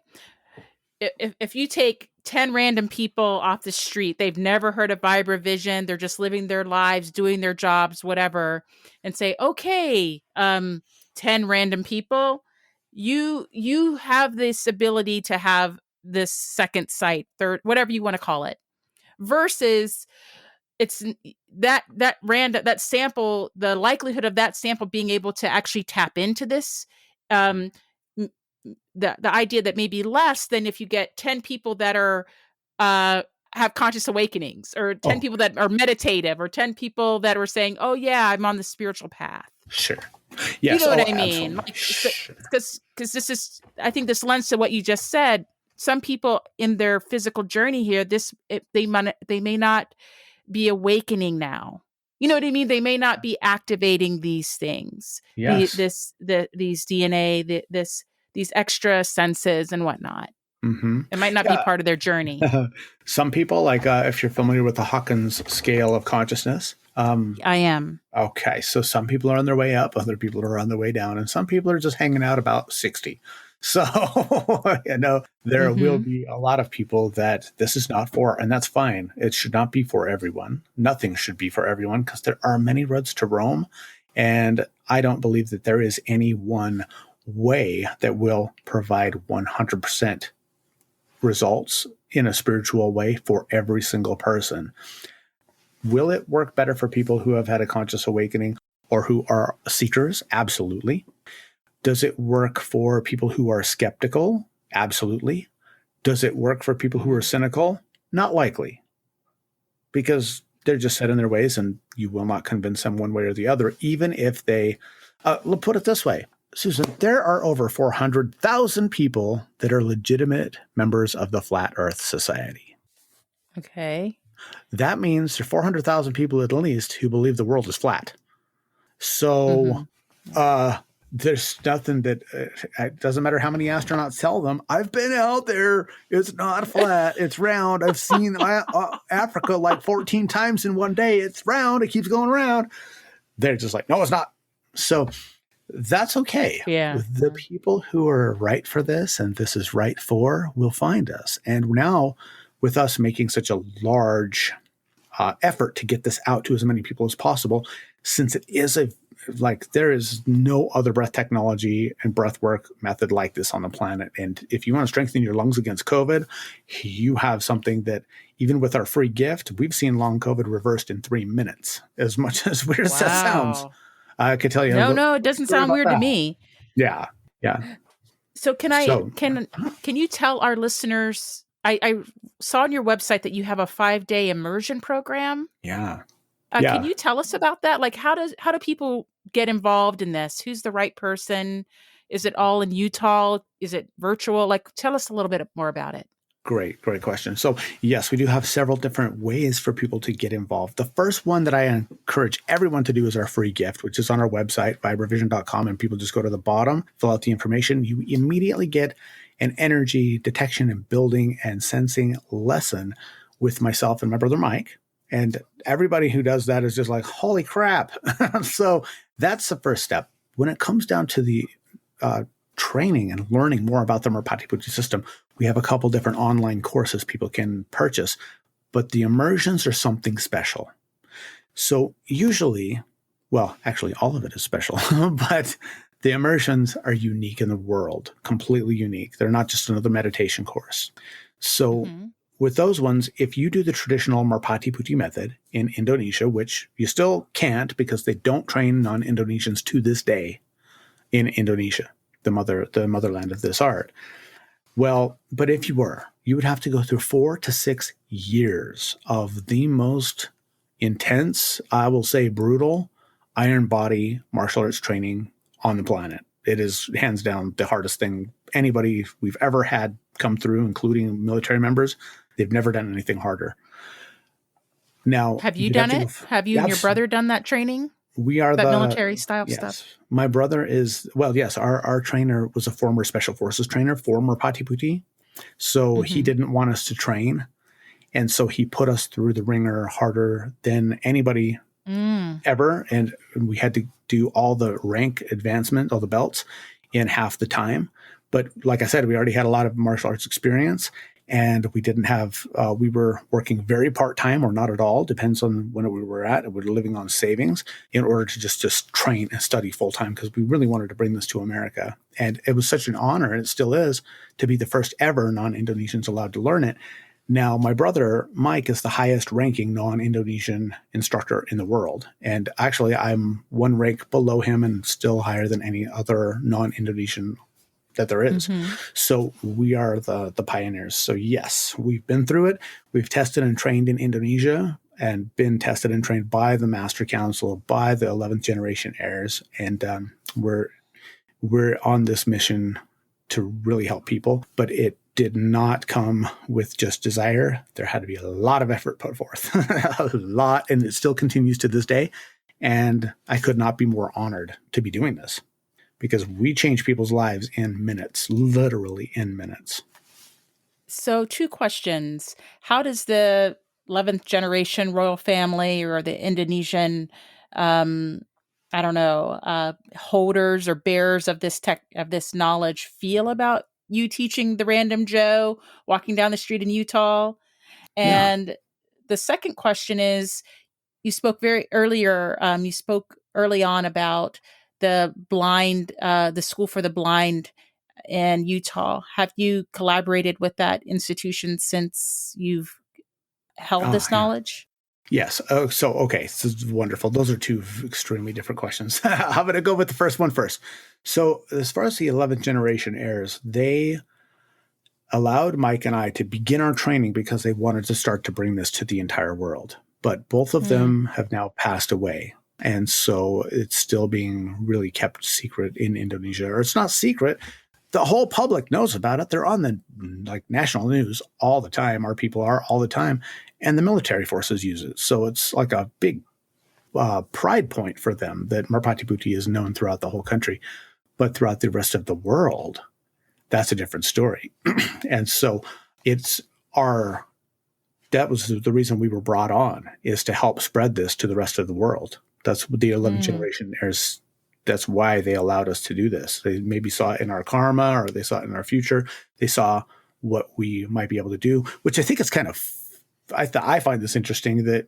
if you take 10 random people off the street, they've never heard of Vibravision, they're just living their lives, doing their jobs, whatever, and say, okay, 10 random people, you have this ability to have this second sight, third, whatever you want to call it, versus it's that sample, the likelihood of that sample being able to actually tap into this, the idea that may be less than if you get 10 people that are have conscious awakenings, or 10 people that are meditative, or 10 people that are saying, oh yeah, I'm on the spiritual path. Sure. Yes. You know what I mean? Like, because this is, I think this lends to what you just said. Some people in their physical journey here, they may not be awakening now. You know what I mean? They may not be activating these things. Yes. These DNA, these extra senses and whatnot. It might not be part of their journey. Some people, like if you're familiar with the Hawkins scale of consciousness. I am. Okay. So some people are on their way up, other people are on their way down, and some people are just hanging out about 60. So, there will be a lot of people that this is not for, and that's fine. It should not be for everyone. Nothing should be for everyone because there are many roads to Rome. And I don't believe that there is any one way that will provide 100% results in a spiritual way for every single person. Will it work better for people who have had a conscious awakening or who are seekers? Absolutely. Does it work for people who are skeptical? Absolutely. Does it work for people who are cynical? Not likely. Because they're just set in their ways and you will not convince them one way or the other, even if they, put it this way, Susan, there are over 400,000 people that are legitimate members of the Flat Earth Society. Okay. That means there are 400,000 people at least who believe the world is flat. So, there's nothing that it doesn't matter how many astronauts tell them. I've been out there. It's not flat. It's round. I've seen Africa like 14 times in one day. It's round. It keeps going around. They're just like, no, it's not. So that's okay. Yeah. The people who are right for this and this is right for will find us. And now with us making such a large effort to get this out to as many people as possible, since it is there is no other breath technology and breath work method like this on the planet. And if you want to strengthen your lungs against COVID, you have something that even with our free gift, we've seen long COVID reversed in 3 minutes, as much as weird as that sounds. I could tell you. No, it doesn't sound weird to me. Yeah. Yeah. So can you tell our listeners, I saw on your website that you have a 5-day immersion program. Yeah. Can you tell us about that? Like, how do people get involved in this? Who's the right person? Is it all in Utah? Is it virtual? Like, tell us a little bit more about it. Great question. So yes, we do have several different ways for people to get involved. The first one that I encourage everyone to do is our free gift, which is on our website, vibravision.com. And people just go to the bottom, fill out the information. You immediately get an energy detection and building and sensing lesson with myself and my brother, Mike. And everybody who does that is just like, holy crap. So that's the first step. When it comes down to the training and learning more about the Merpati Putih system, we have a couple different online courses people can purchase, but the immersions are something special. So usually, well, actually all of it is special, but the immersions are unique in the world, completely unique. They're not just another meditation course. So with those ones, if you do the traditional Merpati Putih method in Indonesia, which you still can't because they don't train non-Indonesians to this day in Indonesia, the motherland of this art. Well, but if you were, you would have to go through 4 to 6 years of the most intense, I will say brutal, iron body martial arts training on the planet. It is hands down the hardest thing anybody we've ever had come through, including military members. They've never done anything harder. Now, have you done it? Have you and your brother done that training? We are that military style stuff. My brother is, well, yes, our trainer was a former Special Forces trainer for Merpati Putih. So he didn't want us to train. And so he put us through the ringer harder than anybody ever. And we had to do all the rank advancement, all the belts in half the time. But like I said, we already had a lot of martial arts experience. And we didn't have, we were working very part-time or not at all, depends on when we were at. We were living on savings in order to just train and study full-time because we really wanted to bring this to America. And it was such an honor, and it still is, to be the first ever non-Indonesians allowed to learn it. Now, my brother, Mike, is the highest ranking non-Indonesian instructor in the world. And actually, I'm one rank below him and still higher than any other non-Indonesian that there is. So we are the pioneers. So yes, we've been through it. We've tested and trained in Indonesia and been tested and trained by the Master Council, by the 11th generation heirs. And we're on this mission to really help people, but it did not come with just desire. There had to be a lot of effort put forth, a lot, and it still continues to this day. And I could not be more honored to be doing this, because we change people's lives in minutes, literally in minutes. So 2 questions. How does the 11th generation royal family or the Indonesian, holders or bearers of this knowledge feel about you teaching the random Joe walking down the street in Utah? And the second question is, you spoke early on about the blind, the School for the Blind in Utah. Have you collaborated with that institution since you've held this knowledge? Yes. Oh, so, okay. This is wonderful. Those are 2 extremely different questions. I'm going to go with the first one first. So as far as the 11th generation heirs, they allowed Mike and I to begin our training because they wanted to start to bring this to the entire world. But both of them have now passed away. And so it's still being really kept secret in Indonesia. Or it's not secret. The whole public knows about it. They're on the national news all the time. Our people are all the time. And the military forces use it. So it's like a big pride point for them that Merpati Putih is known throughout the whole country. But throughout the rest of the world, that's a different story. And so that was the reason we were brought on, is to help spread this to the rest of the world. That's what the 11th generation heirs, that's why they allowed us to do this. They maybe saw it in our karma, or they saw it in our future. They saw what we might be able to do, which I think is kind of, I find this interesting that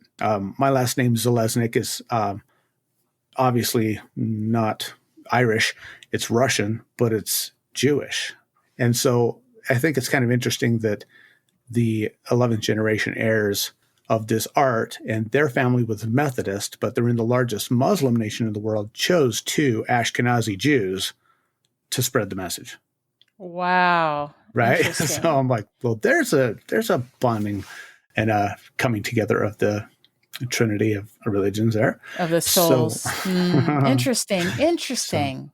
my last name Zeleznick is obviously not Irish. It's Russian, but it's Jewish. And so I think it's kind of interesting that the 11th generation heirs of this art, and their family was Methodist, but they're in the largest Muslim nation in the world, chose 2 Ashkenazi Jews to spread the message. Wow. Right. So I'm like, well, there's a bonding and a coming together of the trinity of religions there. Of the souls. So, Interesting. So,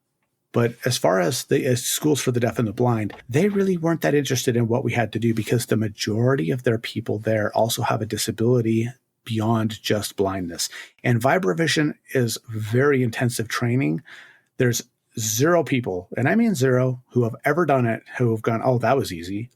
but as far as the schools for the deaf and the blind, they really weren't that interested in what we had to do, because the majority of their people there also have a disability beyond just blindness. And Vibravision is very intensive training. There's 0 people, and I mean 0, who have ever done it, who have gone, oh, that was easy.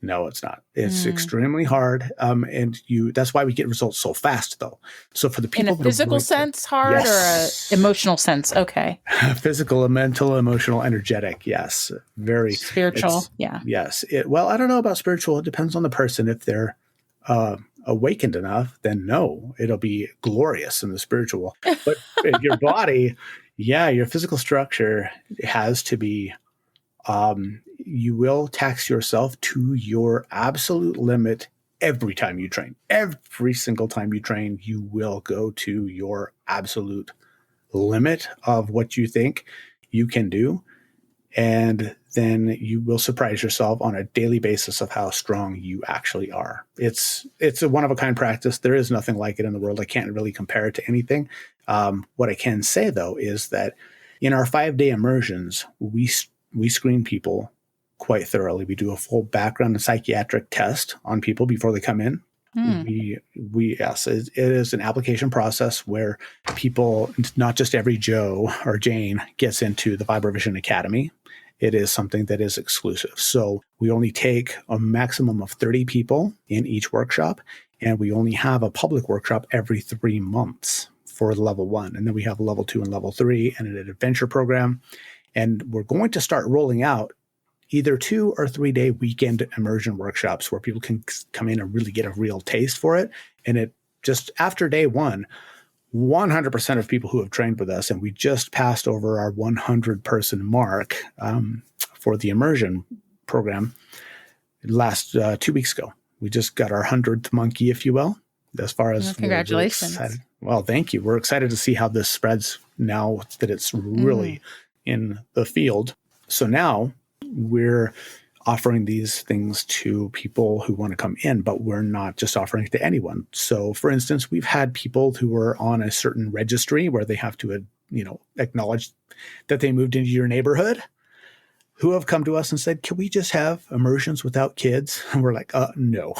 No, it's not. It's extremely hard. And that's why we get results so fast, though. So for the people in a physical sense, hard, yes. Or a emotional sense? Okay. Physical, mental, emotional, energetic. Yes. Very spiritual. Yeah. Yes. Well, I don't know about spiritual. It depends on the person. If they're awakened enough, then no, it'll be glorious in the spiritual. But your body, your physical structure has to be, you will tax yourself to your absolute limit every time you train. Every single time you train, you will go to your absolute limit of what you think you can do. And then you will surprise yourself on a daily basis of how strong you actually are. It's a one-of-a-kind practice. There is nothing like it in the world. I can't really compare it to anything. What I can say, though, is that in our 5-day immersions, we screen people quite thoroughly. We do a full background and psychiatric test on people before they come in. Yes, it is an application process where people, not just every Joe or Jane, gets into the Vibravision Academy. It is something that is exclusive. So we only take a maximum of 30 people in each workshop, and we only have a public workshop every 3 months for level 1. And then we have level 2 and level 3 and an adventure program. And we're going to start rolling out either 2 or 3 day weekend immersion workshops where people can come in and really get a real taste for it. And it just after day 1, 100% of people who have trained with us, and we just passed over our 100-person mark for the immersion program last 2 weeks ago. We just got our 100th monkey, if you will, as far as congratulations. Well, thank you. We're excited to see how this spreads now that it's really in the field. So now we're offering these things to people who want to come in, but we're not just offering it to anyone. So for instance, we've had people who are on a certain registry where they have to, acknowledge that they moved into your neighborhood, who have come to us and said, can we just have immersions without kids? And we're like, no,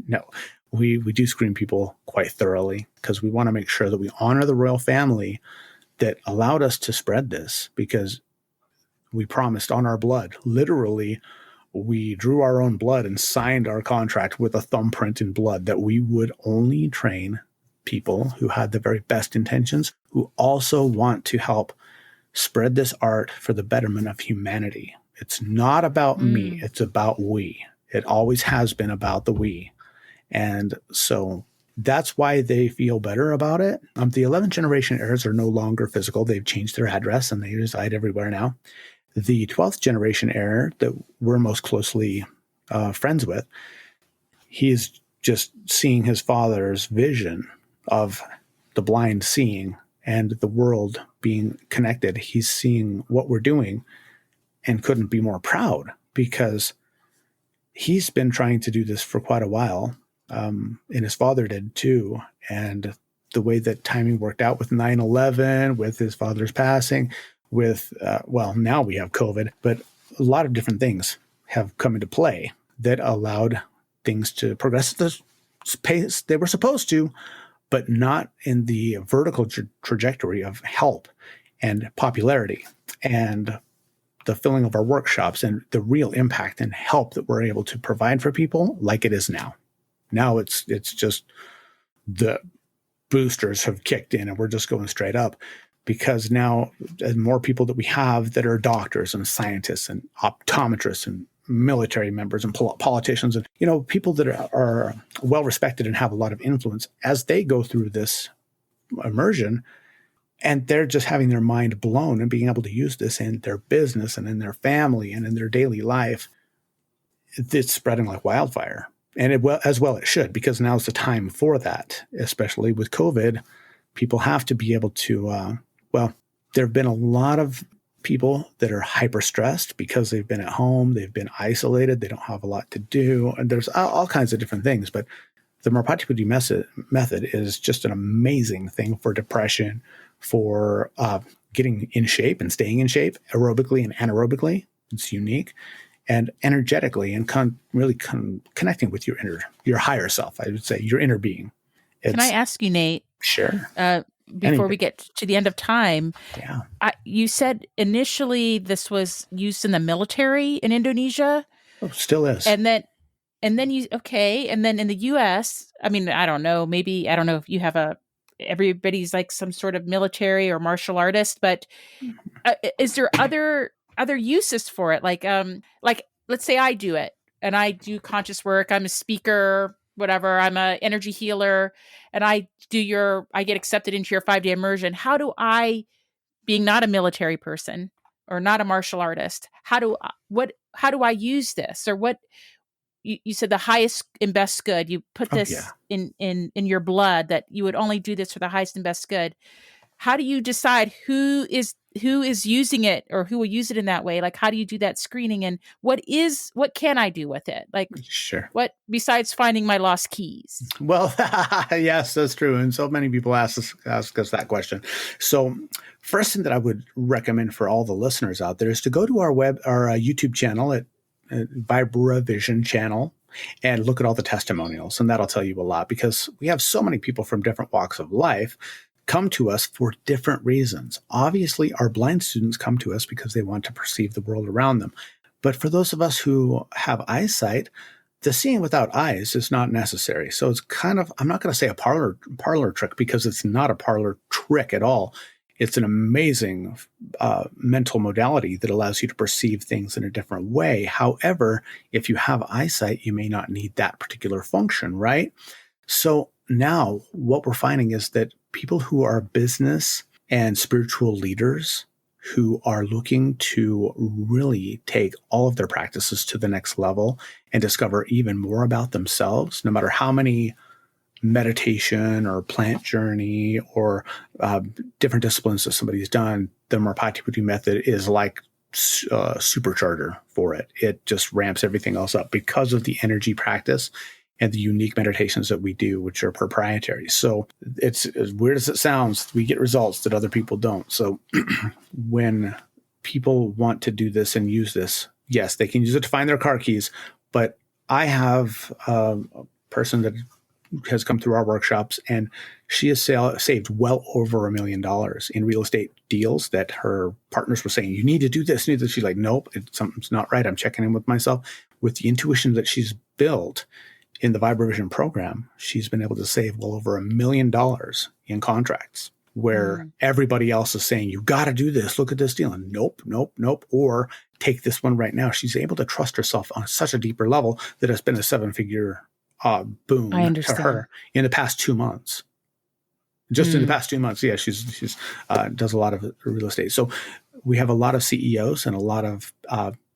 no. We do screen people quite thoroughly because we want to make sure that we honor the royal family that allowed us to spread this, because we promised on our blood. Literally, we drew our own blood and signed our contract with a thumbprint in blood that we would only train people who had the very best intentions, who also want to help spread this art for the betterment of humanity. It's not about me. It's about we. It always has been about the we. And so that's why they feel better about it. The 11th generation heirs are no longer physical. They've changed their address and they reside everywhere now. The 12th generation heir that we're most closely friends with, he's just seeing his father's vision of the blind seeing and the world being connected. He's seeing what we're doing and couldn't be more proud, because he's been trying to do this for quite a while. And his father did too. And the way that timing worked out with 9/11, with his father's passing, with, now we have COVID, but a lot of different things have come into play that allowed things to progress at the pace they were supposed to, but not in the vertical trajectory of help. and popularity and the filling of our workshops and the real impact and help that we're able to provide for people like it is now. Now it's just the boosters have kicked in and we're just going straight up, because now the more people that we have that are doctors and scientists and optometrists and military members and politicians and, people that are well respected and have a lot of influence, as they go through this immersion and they're just having their mind blown and being able to use this in their business and in their family and in their daily life, it's spreading like wildfire. And as well it should, because now's the time for that, especially with COVID. People have to be able to, there have been a lot of people that are hyper stressed because they've been at home, they've been isolated, they don't have a lot to do, and there's all kinds of different things. But the Merpati Putih method is just an amazing thing for depression, for getting in shape and staying in shape aerobically and anaerobically. It's unique. And energetically and really connecting with your higher self, I would say, your inner being. Can I ask you, Nate? Sure. Before we get to the end of time, yeah. You said initially this was used in the military in Indonesia. Oh, still is. And then and then in the U.S., I mean, I don't know if you have everybody's like some sort of military or martial artist, but is there other uses for it? Like let's say I do it and I do conscious work. I'm a speaker, whatever. I'm a energy healer, and I get accepted into your 5-day immersion. How do I, being not a military person or not a martial artist, how do I use this? Or what you said, the highest and best good. You put this in your blood, that you would only do this for the highest and best good. How do you decide who is using it or who will use it in that way? Like, how do you do that screening? And what can I do with it? Like, sure. What, besides finding my lost keys? Well, yes, that's true. And so many people ask us that question. So first thing that I would recommend for all the listeners out there is to go to our YouTube channel at Vibravision channel and look at all the testimonials. And that'll tell you a lot, because we have so many people from different walks of life come to us for different reasons. Obviously, our blind students come to us because they want to perceive the world around them. But for those of us who have eyesight, the seeing without eyes is not necessary. So it's kind of, I'm not going to say a parlor trick, because it's not a parlor trick at all. It's an amazing mental modality that allows you to perceive things in a different way. However, if you have eyesight, you may not need that particular function, right? So now what we're finding is that people who are business and spiritual leaders who are looking to really take all of their practices to the next level and discover even more about themselves, no matter how many meditation or plant journey or different disciplines that somebody's done, the Merpati Putih method is like a supercharger for it. It just ramps everything else up because of the energy practice and the unique meditations that we do, which are proprietary. So it's as weird as it sounds, we get results that other people don't. So when people want to do this and use this, yes, they can use it to find their car keys. But I have a person that has come through our workshops, and she has saved well over $1 million in real estate deals that her partners were saying, you need to do this. She's like, nope, something's not right. I'm checking in with myself. With the intuition that she's built in the Vibravision program, she's been able to save well over $1 million in contracts, where everybody else is saying, you got to do this. Look at this deal. And nope. Or take this one right now. She's able to trust herself on such a deeper level that it's been a 7-figure boom to her in the past 2 months. Just in the past 2 months. Yeah, she's does a lot of real estate. So we have a lot of CEOs and a lot of,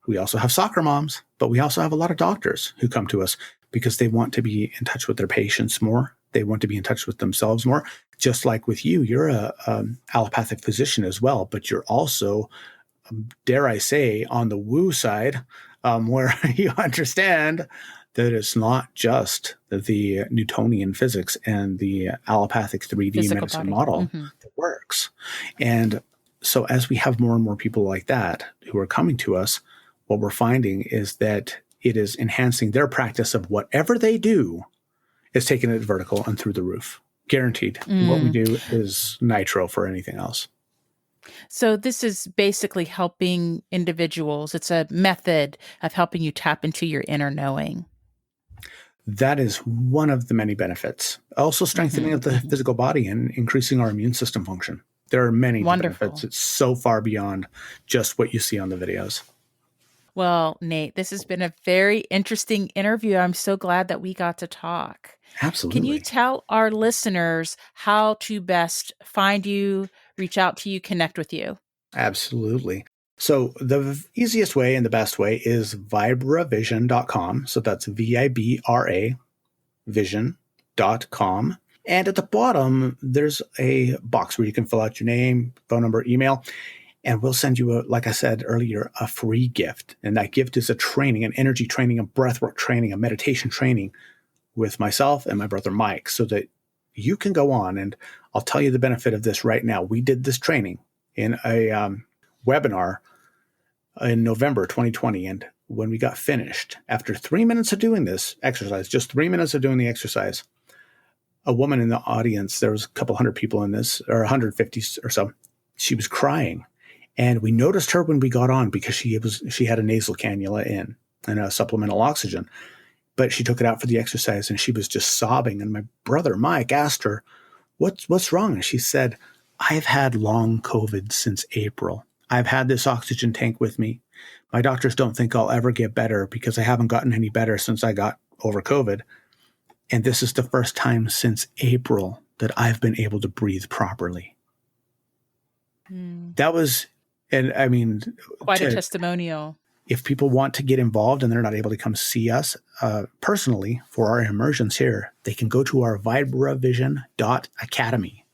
we also have soccer moms, but we also have a lot of doctors who come to us because they want to be in touch with their patients more. They want to be in touch with themselves more. Just like with you, you're a allopathic physician as well, but you're also, dare I say, on the woo side, where you understand that it's not just the Newtonian physics and the allopathic 3D physical medicine body model that works. And so as we have more and more people like that who are coming to us, what we're finding is that it is enhancing their practice of whatever they do is taking it vertical and through the roof. Guaranteed. What we do is nitro for anything else. So this is basically helping individuals. It's a method of helping you tap into your inner knowing. That is one of the many benefits. Also strengthening of the physical body and increasing our immune system function. There are many benefits. It's so far beyond just what you see on the videos. Well, Nate, this has been a very interesting interview. I'm so glad that we got to talk. Absolutely. Can you tell our listeners how to best find you, reach out to you, connect with you? Absolutely. So the easiest way and the best way is Vibravision.com. So that's VIBRA vision.com. And at the bottom, there's a box where you can fill out your name, phone number, email, and we'll send you, like I said earlier, a free gift. And that gift is a training, an energy training, a breathwork training, a meditation training with myself and my brother Mike, so that you can go on. And I'll tell you the benefit of this right now. We did this training in a webinar in November 2020. And when we got finished, after 3 minutes of doing this exercise, just 3 minutes of doing the exercise, a woman in the audience, there was a couple hundred people in this, or 150 or so, she was crying. And we noticed her when we got on because she had a nasal cannula in and a supplemental oxygen. But she took it out for the exercise and she was just sobbing. And my brother Mike asked her, what's wrong? And she said, I've had long COVID since April. I've had this oxygen tank with me. My doctors don't think I'll ever get better because I haven't gotten any better since I got over COVID. And this is the first time since April that I've been able to breathe properly. That was, and I mean, quite a testimonial. If people want to get involved and they're not able to come see us personally for our immersions here, they can go to our Vibravision.academy.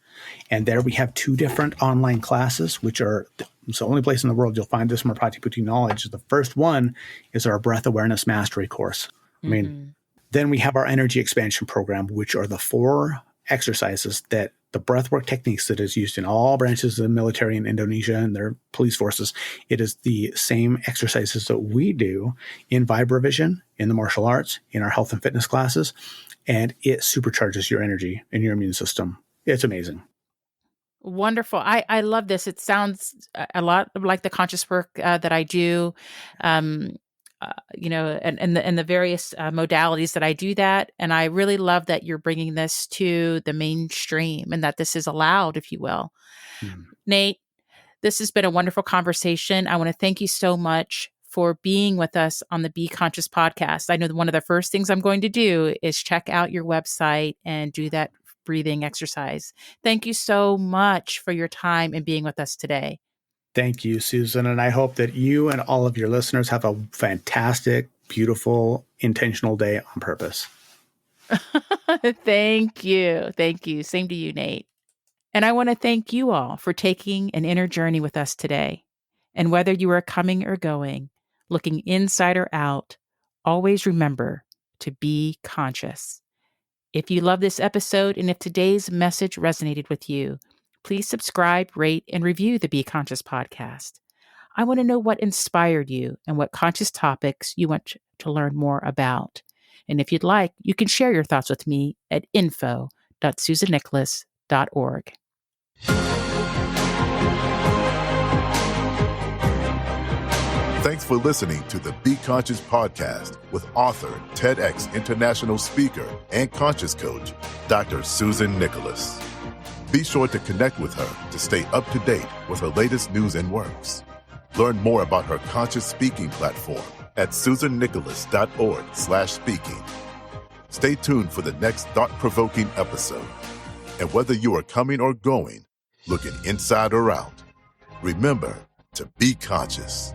And there we have 2 different online classes, which are it's the only place in the world you'll find this Merpati Putih knowledge. The first one is our breath awareness mastery course. I mean, then we have our energy expansion program, which are the 4 exercises that the breathwork techniques that is used in all branches of the military in Indonesia and their police forces. It is the same exercises that we do in Vibravision, in the martial arts, in our health and fitness classes, and it supercharges your energy and your immune system. It's amazing. Wonderful. I love this. It sounds a lot like the conscious work that I do, and the various modalities that I do that. And I really love that you're bringing this to the mainstream and that this is allowed, if you will. Nate, this has been a wonderful conversation. I want to thank you so much for being with us on the Be Conscious podcast. I know that one of the first things I'm going to do is check out your website and do that breathing exercise. Thank you so much for your time and being with us today. Thank you, Susan. And I hope that you and all of your listeners have a fantastic, beautiful, intentional day on purpose. Thank you. Thank you. Same to you, Nate. And I want to thank you all for taking an inner journey with us today. And whether you are coming or going, looking inside or out, always remember to be conscious. If you love this episode and if today's message resonated with you, please subscribe, rate, and review the Be Conscious podcast. I want to know what inspired you and what conscious topics you want to learn more about. And if you'd like, you can share your thoughts with me at info.susannicholas.org. Thanks for listening to the Be Conscious podcast with author, TEDx international speaker, and conscious coach, Dr. Susan Nicholas. Be sure to connect with her to stay up to date with her latest news and works. Learn more about her conscious speaking platform at susannicholas.org/speaking. Stay tuned for the next thought-provoking episode. And whether you are coming or going, looking inside or out, remember to be conscious.